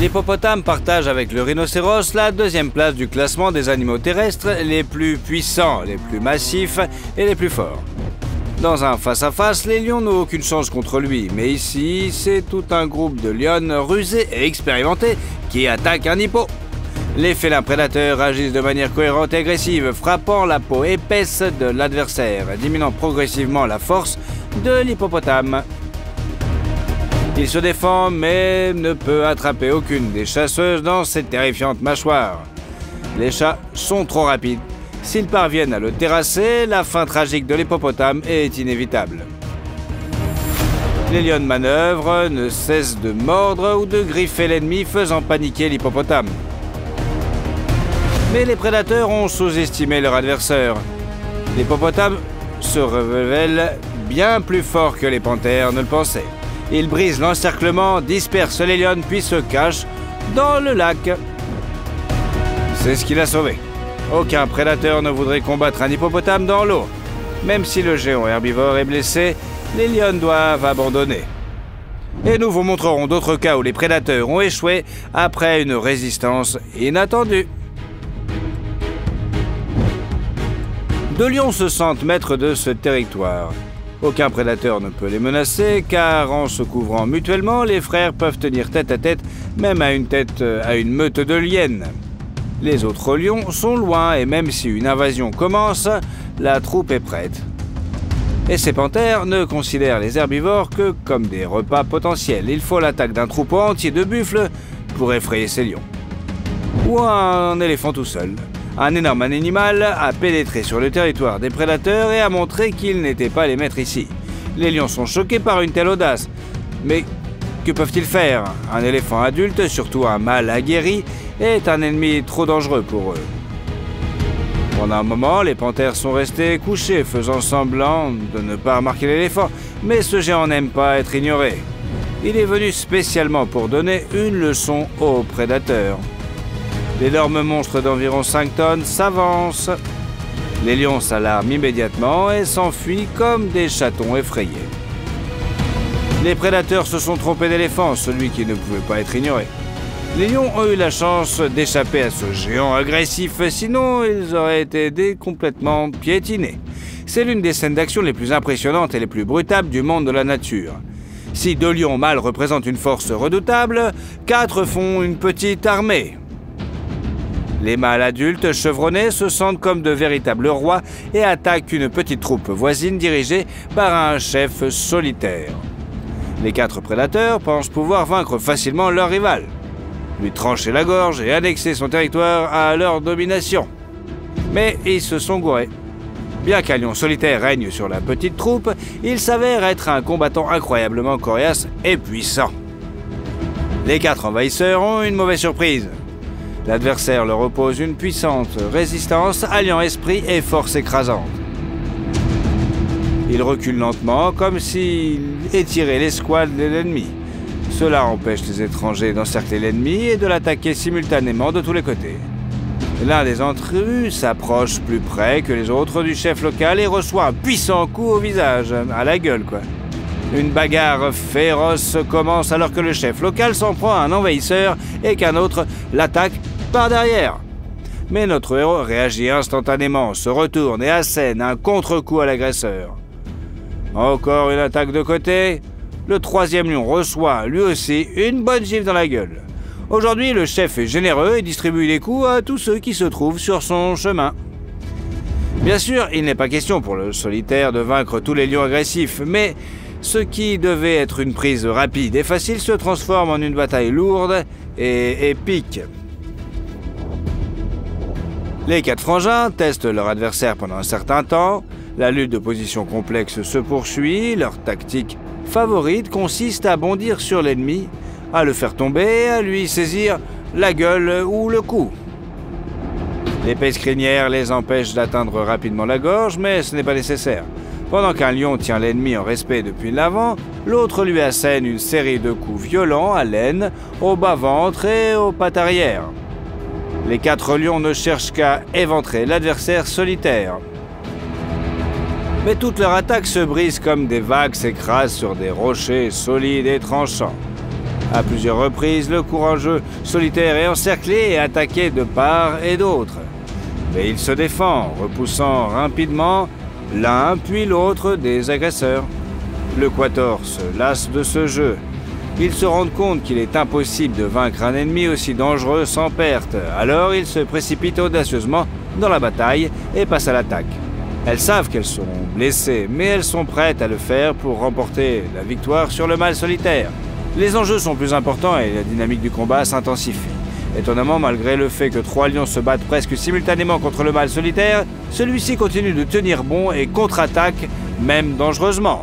L'hippopotame partage avec le rhinocéros la deuxième place du classement des animaux terrestres les plus puissants, les plus massifs et les plus forts. Dans un face-à-face, les lions n'ont aucune chance contre lui, mais ici, c'est tout un groupe de lionnes rusés et expérimentés qui attaquent un hippo. Les félins prédateurs agissent de manière cohérente et agressive, frappant la peau épaisse de l'adversaire, diminuant progressivement la force de l'hippopotame. Il se défend, mais ne peut attraper aucune des chasseuses dans ses terrifiantes mâchoires. Les chats sont trop rapides. S'ils parviennent à le terrasser, la fin tragique de l'hippopotame est inévitable. Les lionnes manœuvrent, ne cessent de mordre ou de griffer l'ennemi, faisant paniquer l'hippopotame. Mais les prédateurs ont sous-estimé leur adversaire. L'hippopotame se révèle bien plus fort que les panthères ne le pensaient. Il brise l'encerclement, disperse les lionnes puis se cache dans le lac. C'est ce qui l'a sauvé. Aucun prédateur ne voudrait combattre un hippopotame dans l'eau. Même si le géant herbivore est blessé, les lionnes doivent abandonner. Et nous vous montrerons d'autres cas où les prédateurs ont échoué après une résistance inattendue. Deux lions se sentent maîtres de ce territoire. Aucun prédateur ne peut les menacer, car en se couvrant mutuellement, les frères peuvent tenir tête à tête, même à une meute de hyènes. Les autres lions sont loin, et même si une invasion commence, la troupe est prête. Et ces panthères ne considèrent les herbivores que comme des repas potentiels. Il faut l'attaque d'un troupeau entier de buffles pour effrayer ces lions. Ou un éléphant tout seul. Un énorme animal a pénétré sur le territoire des prédateurs et a montré qu'ils n'étaient pas les maîtres ici. Les lions sont choqués par une telle audace. Mais que peuvent-ils faire? Un éléphant adulte, surtout un mâle aguerri, est un ennemi trop dangereux pour eux. Pendant un moment, les panthères sont restées couchées, faisant semblant de ne pas remarquer l'éléphant. Mais ce géant n'aime pas être ignoré. Il est venu spécialement pour donner une leçon aux prédateurs. L'énorme monstre d'environ 5 tonnes s'avance. Les lions s'alarment immédiatement et s'enfuient comme des chatons effrayés. Les prédateurs se sont trompés d'éléphant, celui qui ne pouvait pas être ignoré. Les lions ont eu la chance d'échapper à ce géant agressif, sinon ils auraient été complètement piétinés. C'est l'une des scènes d'action les plus impressionnantes et les plus brutales du monde de la nature. Si 2 lions mâles représentent une force redoutable, 4 font une petite armée. Les mâles adultes chevronnés se sentent comme de véritables rois et attaquent une petite troupe voisine dirigée par un chef solitaire. Les 4 prédateurs pensent pouvoir vaincre facilement leur rival, lui trancher la gorge et annexer son territoire à leur domination. Mais ils se sont gourés. Bien qu'un lion solitaire règne sur la petite troupe, il s'avère être un combattant incroyablement coriace et puissant. Les 4 envahisseurs ont une mauvaise surprise. L'adversaire leur oppose une puissante résistance alliant esprit et force écrasante. Il recule lentement comme s'il étirait l'escouade de l'ennemi. Cela empêche les étrangers d'encercler l'ennemi et de l'attaquer simultanément de tous les côtés. L'un des intrus s'approche plus près que les autres du chef local et reçoit un puissant coup au visage, à la gueule quoi. Une bagarre féroce commence alors que le chef local s'en prend à un envahisseur et qu'un autre l'attaque par derrière. Mais notre héros réagit instantanément, se retourne et assène un contre-coup à l'agresseur. Encore une attaque de côté. Le 3e lion reçoit lui aussi une bonne gifle dans la gueule. Aujourd'hui, le chef est généreux et distribue les coups à tous ceux qui se trouvent sur son chemin. Bien sûr, il n'est pas question pour le solitaire de vaincre tous les lions agressifs, mais ce qui devait être une prise rapide et facile se transforme en une bataille lourde et épique. Les 4 frangins testent leur adversaire pendant un certain temps. La lutte de position complexe se poursuit. Leur tactique favorite consiste à bondir sur l'ennemi, à le faire tomber, à lui saisir la gueule ou le cou. L'épaisse crinière les empêche d'atteindre rapidement la gorge, mais ce n'est pas nécessaire. Pendant qu'un lion tient l'ennemi en respect depuis l'avant, l'autre lui assène une série de coups violents à l'aine, au bas-ventre et aux pattes arrière. Les 4 lions ne cherchent qu'à éventrer l'adversaire solitaire. Mais toutes leurs attaques se brisent comme des vagues s'écrasent sur des rochers solides et tranchants. À plusieurs reprises, le courageux solitaire est encerclé et attaqué de part et d'autre. Mais il se défend, repoussant rapidement l'un puis l'autre des agresseurs. Le Quator se lasse de ce jeu. Ils se rendent compte qu'il est impossible de vaincre un ennemi aussi dangereux sans perte. Alors ils se précipitent audacieusement dans la bataille et passent à l'attaque. Elles savent qu'elles seront blessées, mais elles sont prêtes à le faire pour remporter la victoire sur le mâle solitaire. Les enjeux sont plus importants et la dynamique du combat s'intensifie. Étonnamment, malgré le fait que 3 lions se battent presque simultanément contre le mâle solitaire, celui-ci continue de tenir bon et contre-attaque, même dangereusement.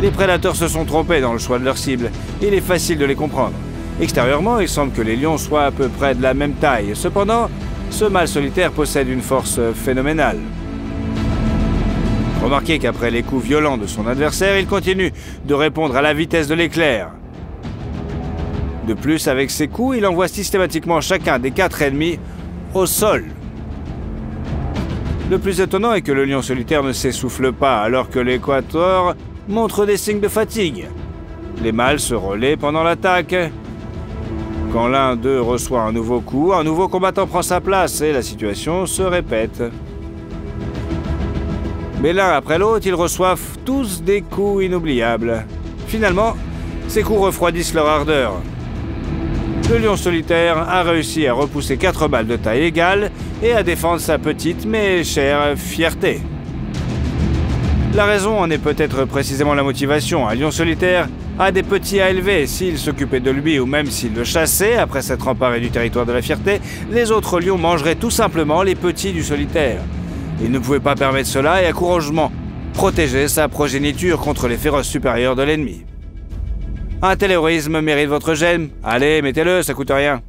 Les prédateurs se sont trompés dans le choix de leur cible. Il est facile de les comprendre. Extérieurement, il semble que les lions soient à peu près de la même taille. Cependant, ce mâle solitaire possède une force phénoménale. Remarquez qu'après les coups violents de son adversaire, il continue de répondre à la vitesse de l'éclair. De plus, avec ses coups, il envoie systématiquement chacun des 4 ennemis au sol. Le plus étonnant est que le lion solitaire ne s'essouffle pas, alors que l'Équator montre des signes de fatigue. Les mâles se relaient pendant l'attaque. Quand l'un d'eux reçoit un nouveau coup, un nouveau combattant prend sa place et la situation se répète. Mais l'un après l'autre, ils reçoivent tous des coups inoubliables. Finalement, ces coups refroidissent leur ardeur. Le lion solitaire a réussi à repousser 4 balles de taille égale et à défendre sa petite mais chère fierté. La raison en est peut-être précisément la motivation. Un lion solitaire a des petits à élever. S'il s'occupait de lui ou même s'il le chassait, après s'être emparé du territoire de la fierté, les autres lions mangeraient tout simplement les petits du solitaire. Il ne pouvait pas permettre cela et a courageusement protégé sa progéniture contre les féroces supérieurs de l'ennemi. Un tel héroïsme mérite votre gemme. Allez, mettez-le, ça coûte rien.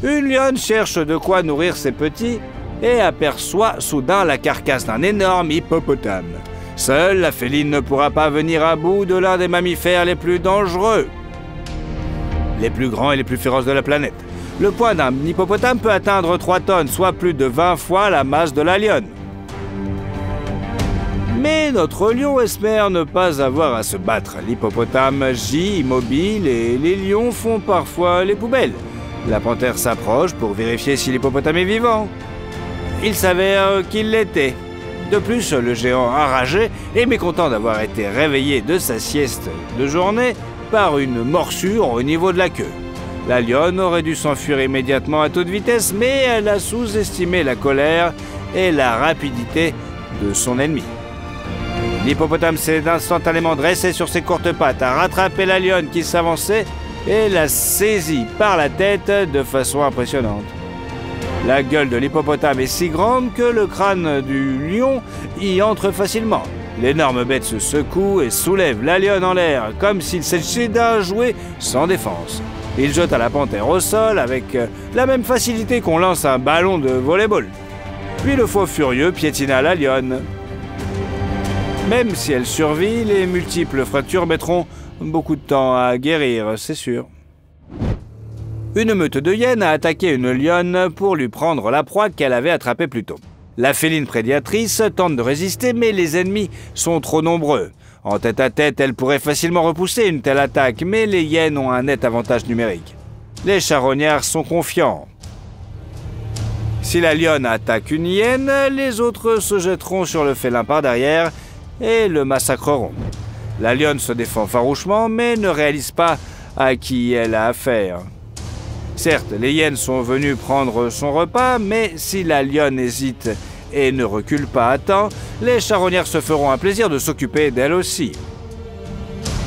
Une lionne cherche de quoi nourrir ses petits et aperçoit soudain la carcasse d'un énorme hippopotame. Seule la féline ne pourra pas venir à bout de l'un des mammifères les plus dangereux, les plus grands et les plus féroces de la planète. Le poids d'un hippopotame peut atteindre 3 tonnes, soit plus de 20 fois la masse de la lionne. Mais notre lion espère ne pas avoir à se battre. L'hippopotame gît immobile et les lions font parfois les poubelles. La panthère s'approche pour vérifier si l'hippopotame est vivant. Il s'avère qu'il l'était. De plus, le géant enragé est mécontent d'avoir été réveillé de sa sieste de journée par une morsure au niveau de la queue. La lionne aurait dû s'enfuir immédiatement à toute vitesse, mais elle a sous-estimé la colère et la rapidité de son ennemi. L'hippopotame s'est instantanément dressé sur ses courtes pattes, a rattrapé la lionne qui s'avançait et l'a saisie par la tête de façon impressionnante. La gueule de l'hippopotame est si grande que le crâne du lion y entre facilement. L'énorme bête se secoue et soulève la lionne en l'air, comme s'il s'agissait d'un jouet sans défense. Il jeta la panthère au sol avec la même facilité qu'on lance un ballon de volley-ball. Puis le faux furieux piétina la lionne. Même si elle survit, les multiples fractures mettront beaucoup de temps à guérir, c'est sûr. Une meute de hyènes a attaqué une lionne pour lui prendre la proie qu'elle avait attrapée plus tôt. La féline prédatrice tente de résister, mais les ennemis sont trop nombreux. En tête-à-tête, elle pourrait facilement repousser une telle attaque, mais les hyènes ont un net avantage numérique. Les charognards sont confiants. Si la lionne attaque une hyène, les autres se jetteront sur le félin par derrière et le massacreront. La lionne se défend farouchement, mais ne réalise pas à qui elle a affaire. Certes, les hyènes sont venues prendre son repas, mais si la lionne hésite et ne recule pas à temps, les charognards se feront un plaisir de s'occuper d'elle aussi.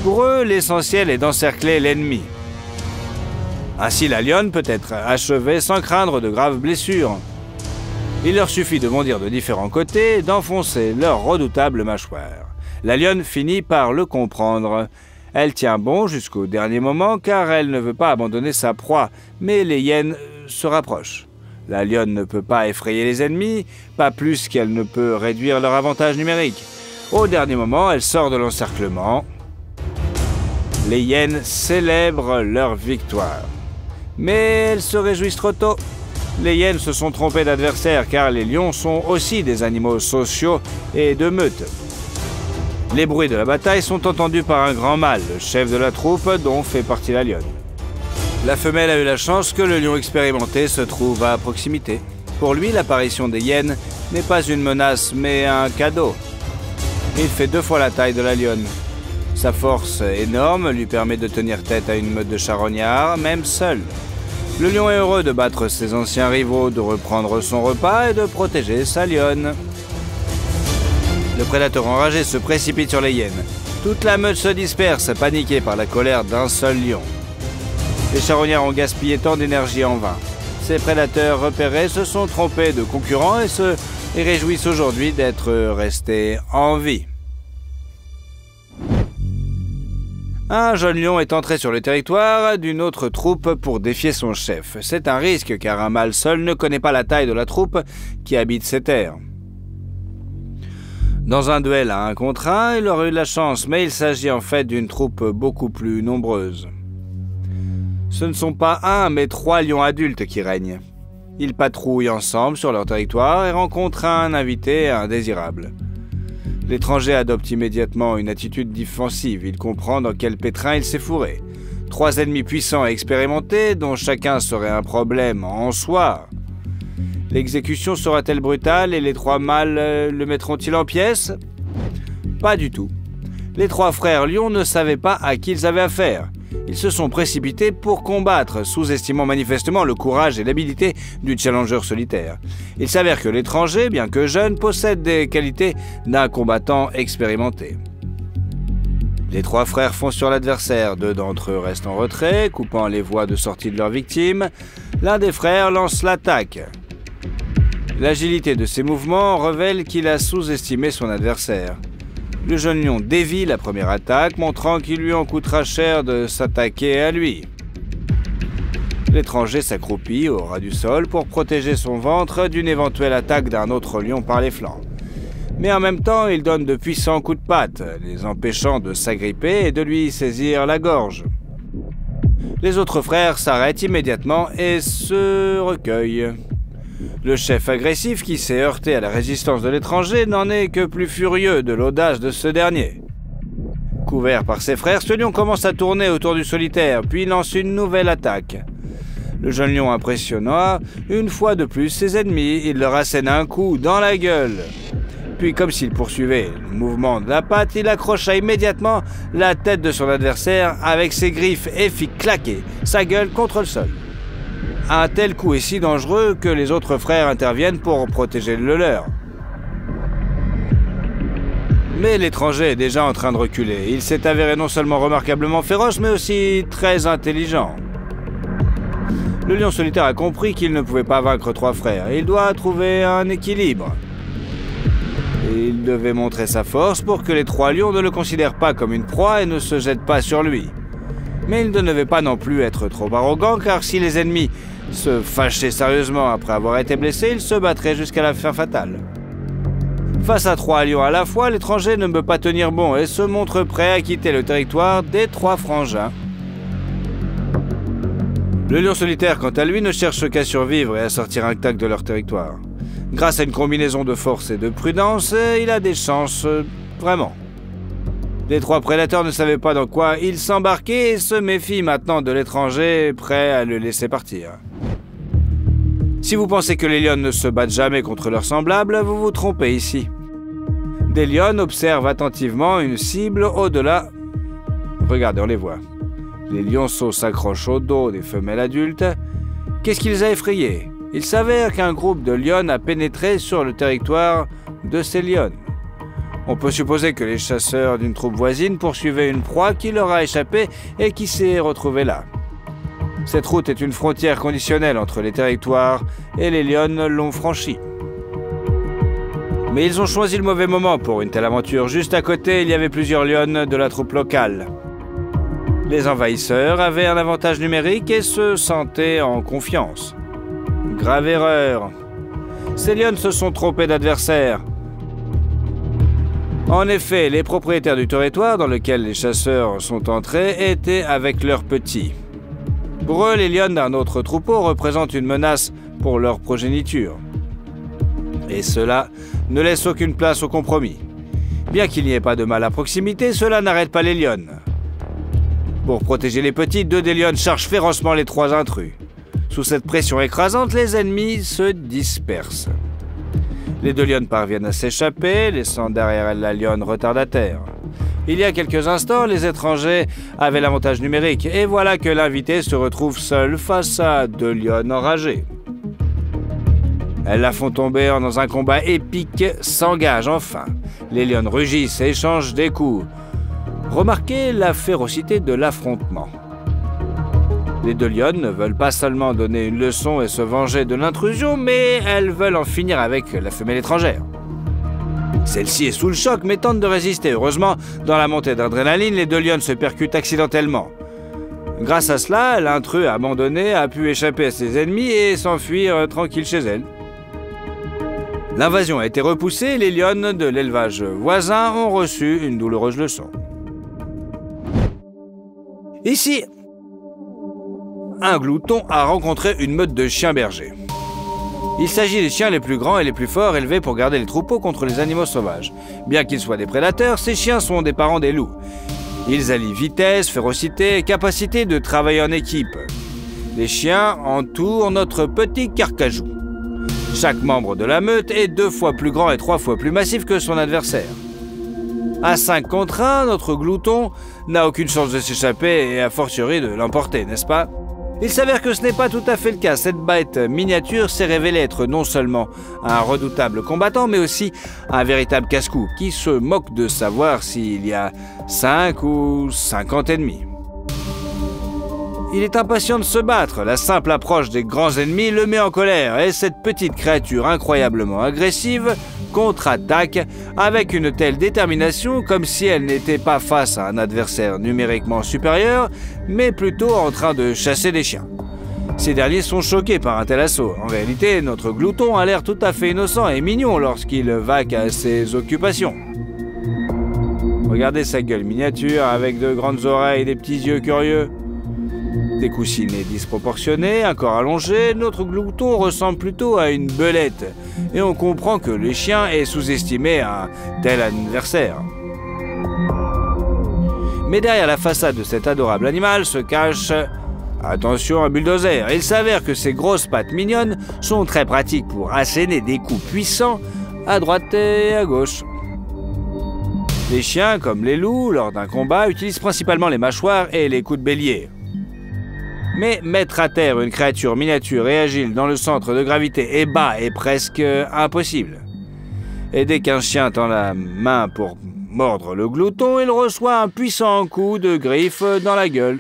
Pour eux, l'essentiel est d'encercler l'ennemi. Ainsi, la lionne peut être achevée sans craindre de graves blessures. Il leur suffit de bondir de différents côtés et d'enfoncer leur redoutable mâchoire. La lionne finit par le comprendre. Elle tient bon jusqu'au dernier moment car elle ne veut pas abandonner sa proie, mais les hyènes se rapprochent. La lionne ne peut pas effrayer les ennemis, pas plus qu'elle ne peut réduire leur avantage numérique. Au dernier moment, elle sort de l'encerclement. Les hyènes célèbrent leur victoire. Mais elles se réjouissent trop tôt. Les hyènes se sont trompées d'adversaire car les lions sont aussi des animaux sociaux et de meute. Les bruits de la bataille sont entendus par un grand mâle, le chef de la troupe dont fait partie la lionne. La femelle a eu la chance que le lion expérimenté se trouve à proximité. Pour lui, l'apparition des hyènes n'est pas une menace, mais un cadeau. Il fait 2 fois la taille de la lionne. Sa force énorme lui permet de tenir tête à une meute de charognards, même seul. Le lion est heureux de battre ses anciens rivaux, de reprendre son repas et de protéger sa lionne. Le prédateur enragé se précipite sur les hyènes. Toute la meute se disperse, paniquée par la colère d'un seul lion. Les charognards ont gaspillé tant d'énergie en vain. Ces prédateurs repérés se sont trompés de concurrents et se réjouissent aujourd'hui d'être restés en vie. Un jeune lion est entré sur le territoire d'une autre troupe pour défier son chef. C'est un risque car un mâle seul ne connaît pas la taille de la troupe qui habite ces terres. Dans un duel à 1 contre 1, il aurait eu de la chance, mais il s'agit en fait d'une troupe beaucoup plus nombreuse. Ce ne sont pas 1, mais 3 lions adultes qui règnent. Ils patrouillent ensemble sur leur territoire et rencontrent un invité indésirable. L'étranger adopte immédiatement une attitude défensive. Il comprend dans quel pétrin il s'est fourré. 3 ennemis puissants et expérimentés, dont chacun serait un problème en soi. L'exécution sera-t-elle brutale et les 3 mâles le mettront-ils en pièces? Pas du tout. Les 3 frères lions ne savaient pas à qui ils avaient affaire. Ils se sont précipités pour combattre, sous-estimant manifestement le courage et l'habileté du challenger solitaire. Il s'avère que l'étranger, bien que jeune, possède des qualités d'un combattant expérimenté. Les 3 frères foncent sur l'adversaire. 2 d'entre eux restent en retrait, coupant les voies de sortie de leur victime. L'un des frères lance l'attaque. L'agilité de ses mouvements révèle qu'il a sous-estimé son adversaire. Le jeune lion dévie la première attaque, montrant qu'il lui en coûtera cher de s'attaquer à lui. L'étranger s'accroupit au ras du sol pour protéger son ventre d'une éventuelle attaque d'un autre lion par les flancs. Mais en même temps, il donne de puissants coups de patte, les empêchant de s'agripper et de lui saisir la gorge. Les autres frères s'arrêtent immédiatement et se recueillent. Le chef agressif, qui s'est heurté à la résistance de l'étranger, n'en est que plus furieux de l'audace de ce dernier. Couvert par ses frères, ce lion commence à tourner autour du solitaire, puis lance une nouvelle attaque. Le jeune lion impressionna une fois de plus ses ennemis, il leur assène un coup dans la gueule. Puis, comme s'il poursuivait le mouvement de la patte, il accrocha immédiatement la tête de son adversaire avec ses griffes et fit claquer sa gueule contre le sol. Un tel coup est si dangereux que les autres frères interviennent pour protéger le leur. Mais l'étranger est déjà en train de reculer. Il s'est avéré non seulement remarquablement féroce, mais aussi très intelligent. Le lion solitaire a compris qu'il ne pouvait pas vaincre 3 frères. Il doit trouver un équilibre. Il devait montrer sa force pour que les 3 lions ne le considèrent pas comme une proie et ne se jettent pas sur lui. Mais il ne devait pas non plus être trop arrogant, car si les ennemis se fâchaient sérieusement après avoir été blessés, ils se battraient jusqu'à la fin fatale. Face à 3 lions à la fois, l'étranger ne peut pas tenir bon et se montre prêt à quitter le territoire des 3 frangins. Le lion solitaire, quant à lui, ne cherche qu'à survivre et à sortir intact de leur territoire. Grâce à une combinaison de force et de prudence, il a des chances, vraiment. Les 3 prédateurs ne savaient pas dans quoi ils s'embarquaient et se méfient maintenant de l'étranger, prêt à le laisser partir. Si vous pensez que les lionnes ne se battent jamais contre leurs semblables, vous vous trompez ici. Des lionnes observent attentivement une cible au-delà. Regardez, on les voit. Les lionceaux s'accrochent au dos des femelles adultes. Qu'est-ce qui les a effrayés? Il s'avère qu'un groupe de lionnes a pénétré sur le territoire de ces lionnes. On peut supposer que les chasseurs d'une troupe voisine poursuivaient une proie qui leur a échappé et qui s'est retrouvée là. Cette route est une frontière conditionnelle entre les territoires et les lionnes l'ont franchie. Mais ils ont choisi le mauvais moment pour une telle aventure. Juste à côté, il y avait plusieurs lionnes de la troupe locale. Les envahisseurs avaient un avantage numérique et se sentaient en confiance. Grave erreur. Ces lionnes se sont trompées d'adversaire. En effet, les propriétaires du territoire dans lequel les chasseurs sont entrés étaient avec leurs petits. Pour eux, les lionnes d'un autre troupeau représentent une menace pour leur progéniture. Et cela ne laisse aucune place au compromis. Bien qu'il n'y ait pas de mâle à proximité, cela n'arrête pas les lionnes. Pour protéger les petits, 2 des lionnes chargent férocement les 3 intrus. Sous cette pression écrasante, les ennemis se dispersent. Les 2 lionnes parviennent à s'échapper, laissant derrière elles la lionne retardataire. Il y a quelques instants, les étrangers avaient l'avantage numérique, et voilà que l'invité se retrouve seul face à 2 lionnes enragées. Elles la font tomber dans un combat épique, s'engagent enfin. Les lionnes rugissent et échangent des coups. Remarquez la férocité de l'affrontement. Les 2 lionnes ne veulent pas seulement donner une leçon et se venger de l'intrusion, mais elles veulent en finir avec la femelle étrangère. Celle-ci est sous le choc, mais tente de résister. Heureusement, dans la montée d'adrénaline, les 2 lionnes se percutent accidentellement. Grâce à cela, l'intrus abandonné a pu échapper à ses ennemis et s'enfuir tranquille chez elle. L'invasion a été repoussée, les lionnes de l'élevage voisin ont reçu une douloureuse leçon. Ici, un glouton a rencontré une meute de chiens bergers. Il s'agit des chiens les plus grands et les plus forts élevés pour garder les troupeaux contre les animaux sauvages. Bien qu'ils soient des prédateurs, ces chiens sont des parents des loups. Ils allient vitesse, férocité et capacité de travailler en équipe. Les chiens entourent notre petit carcajou. Chaque membre de la meute est 2 fois plus grand et 3 fois plus massif que son adversaire. À 5 contre 1, notre glouton n'a aucune chance de s'échapper et a fortiori de l'emporter, n'est-ce pas? Il s'avère que ce n'est pas tout à fait le cas. Cette bête miniature s'est révélée être non seulement un redoutable combattant, mais aussi un véritable casse-cou qui se moque de savoir s'il y a 5 ou 50 ennemis. Il est impatient de se battre. La simple approche des grands ennemis le met en colère et cette petite créature incroyablement agressive contre-attaque avec une telle détermination comme si elle n'était pas face à un adversaire numériquement supérieur, mais plutôt en train de chasser des chiens. Ces derniers sont choqués par un tel assaut. En réalité, notre glouton a l'air tout à fait innocent et mignon lorsqu'il vaque à ses occupations. Regardez sa gueule miniature avec de grandes oreilles et des petits yeux curieux. Des coussinets disproportionnés, un corps allongé, notre glouton ressemble plutôt à une belette. Et on comprend que le chien est sous-estimé à un tel adversaire. Mais derrière la façade de cet adorable animal se cache... Attention, un bulldozer. Il s'avère que ces grosses pattes mignonnes sont très pratiques pour asséner des coups puissants à droite et à gauche. Les chiens, comme les loups, lors d'un combat, utilisent principalement les mâchoires et les coups de bélier. Mais mettre à terre une créature miniature et agile dans le centre de gravité est bas et presque impossible. Et dès qu'un chien tend la main pour mordre le glouton, il reçoit un puissant coup de griffe dans la gueule.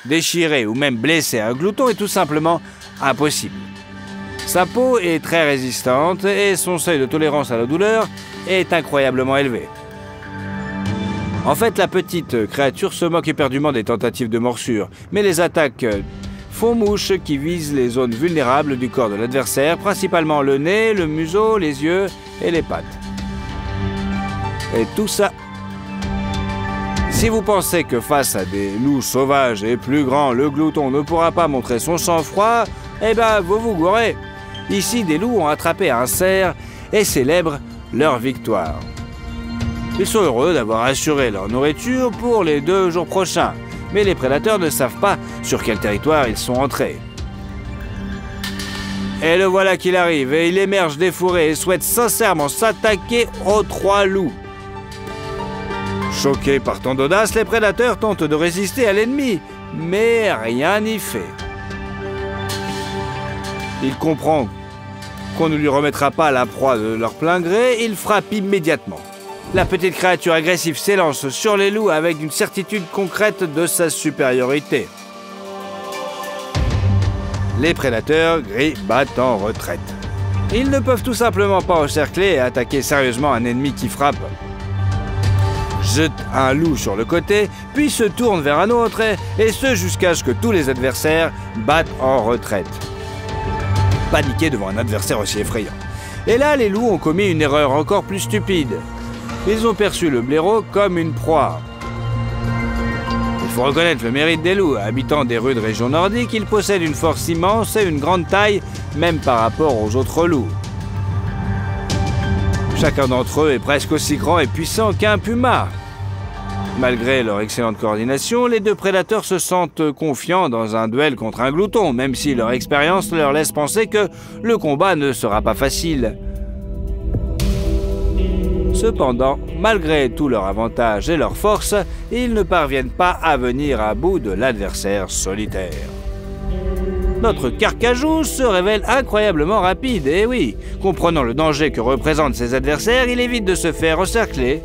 Déchirer ou même blesser un glouton est tout simplement impossible. Sa peau est très résistante et son seuil de tolérance à la douleur est incroyablement élevé. En fait, la petite créature se moque éperdument des tentatives de morsure, mais les attaques font mouche qui visent les zones vulnérables du corps de l'adversaire, principalement le nez, le museau, les yeux et les pattes. Et tout ça... Si vous pensez que face à des loups sauvages et plus grands, le glouton ne pourra pas montrer son sang-froid, eh ben, vous vous gourrez. Ici, des loups ont attrapé un cerf et célèbrent leur victoire. Ils sont heureux d'avoir assuré leur nourriture pour les 2 jours prochains, mais les prédateurs ne savent pas sur quel territoire ils sont entrés. Et le voilà qu'il arrive, et il émerge des fourrés et souhaite sincèrement s'attaquer aux 3 loups. Choqués par tant d'audace, les prédateurs tentent de résister à l'ennemi, mais rien n'y fait. Il comprend qu'on ne lui remettra pas la proie de leur plein gré, il frappe immédiatement. La petite créature agressive s'élance sur les loups avec une certitude concrète de sa supériorité. Les prédateurs gris battent en retraite. Ils ne peuvent tout simplement pas encercler et attaquer sérieusement un ennemi qui frappe. Jette un loup sur le côté, puis se tourne vers un autre, et ce jusqu'à ce que tous les adversaires battent en retraite. Paniqués devant un adversaire aussi effrayant. Et là, les loups ont commis une erreur encore plus stupide. Ils ont perçu le blaireau comme une proie. Il faut reconnaître le mérite des loups. Habitant des rudes régions nordiques, ils possèdent une force immense et une grande taille, même par rapport aux autres loups. Chacun d'entre eux est presque aussi grand et puissant qu'un puma. Malgré leur excellente coordination, les deux prédateurs se sentent confiants dans un duel contre un glouton, même si leur expérience leur laisse penser que le combat ne sera pas facile. Cependant, malgré tous leurs avantages et leurs forces, ils ne parviennent pas à venir à bout de l'adversaire solitaire. Notre carcajou se révèle incroyablement rapide, et oui, comprenant le danger que représentent ses adversaires, il évite de se faire encercler.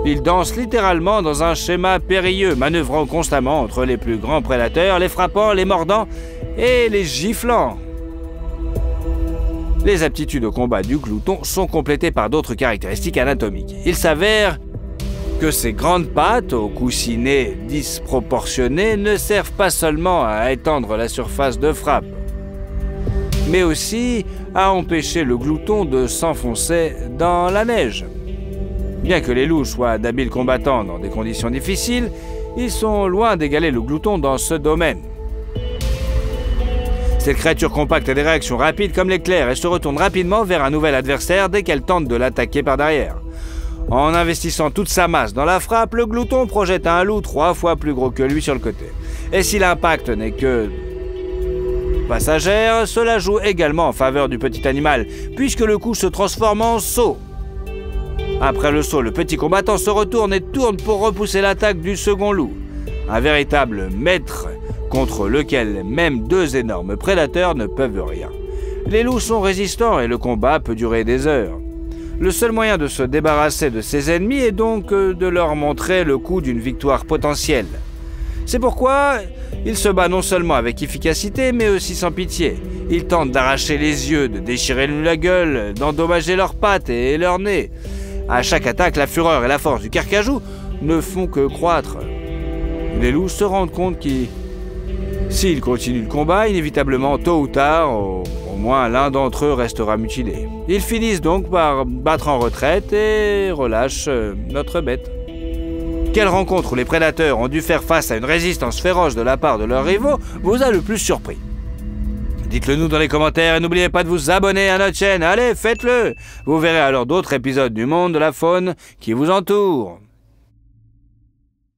Il danse littéralement dans un schéma périlleux, manœuvrant constamment entre les plus grands prédateurs, les frappant, les mordant et les giflant. Les aptitudes au combat du glouton sont complétées par d'autres caractéristiques anatomiques. Il s'avère que ses grandes pattes, au coussinet disproportionné, ne servent pas seulement à étendre la surface de frappe, mais aussi à empêcher le glouton de s'enfoncer dans la neige. Bien que les loups soient d'habiles combattants dans des conditions difficiles, ils sont loin d'égaler le glouton dans ce domaine. Cette créature compacte a des réactions rapides comme l'éclair et se retourne rapidement vers un nouvel adversaire dès qu'elle tente de l'attaquer par derrière. En investissant toute sa masse dans la frappe, le glouton projette un loup 3 fois plus gros que lui sur le côté. Et si l'impact n'est que passagère, cela joue également en faveur du petit animal, puisque le coup se transforme en saut. Après le saut, le petit combattant se retourne et tourne pour repousser l'attaque du second loup. Un véritable maître contre lequel même deux énormes prédateurs ne peuvent rien. Les loups sont résistants et le combat peut durer des heures. Le seul moyen de se débarrasser de ses ennemis est donc de leur montrer le coup d'une victoire potentielle. C'est pourquoi il se bat non seulement avec efficacité, mais aussi sans pitié. Il tente d'arracher les yeux, de déchirer la gueule, d'endommager leurs pattes et leur nez. À chaque attaque, la fureur et la force du carcajou ne font que croître. Les loups se rendent compte que s'ils continuent le combat, inévitablement, tôt ou tard, au moins l'un d'entre eux restera mutilé. Ils finissent donc par battre en retraite et relâchent notre bête. Quelle rencontre où les prédateurs ont dû faire face à une résistance féroce de la part de leurs rivaux vous a le plus surpris? Dites-le nous dans les commentaires et n'oubliez pas de vous abonner à notre chaîne. Allez, faites-le! Vous verrez alors d'autres épisodes du monde de la faune qui vous entoure.